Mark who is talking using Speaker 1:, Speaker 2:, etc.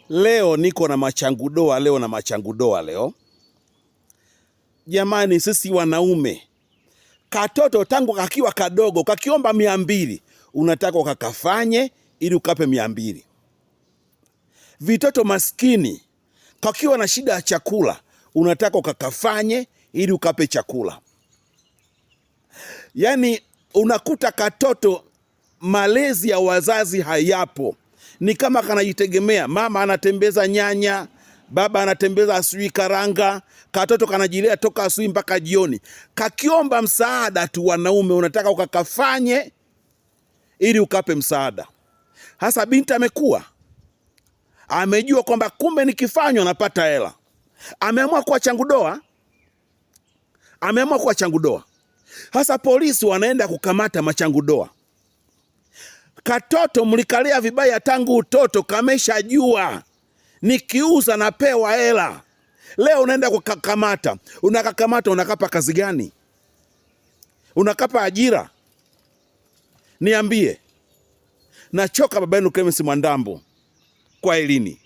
Speaker 1: Leo niko na machangudoa leo. Jamani, sisi wanaume, katoto tangu kakiwa kadogo kakiomba 200 unataka ukakafanye ili ukape 200. Vitoto maskini kakiwa na shida ya chakula unataka ukakafanye ili ukape chakula. Yaani unakuta katoto malezi ya wazazi hayapo, ni kama kanajitegemea. Mama anatembeza nyanya, baba anatembeza asui karanga, katoto kanajilea toka asui mpaka jioni. Kakiomba msaada tu, wanaume unataka ukakafanye ili ukape msaada. Hasa binti amekuwa amejua kwamba kumbe nikifanywa napata hela, ameamua kuwa changudoa. Hasa polisi wanaenda kukamata machangudoa. Katoto mlikalea vibaya tangu utoto, kameshajua nikiuza napewa hela. Leo unaenda kukakamata, unakapa kazi gani? Unakapa ajira? Niambie. Nachoka. Baba yenu Clemence Mwandambo, kwa elini.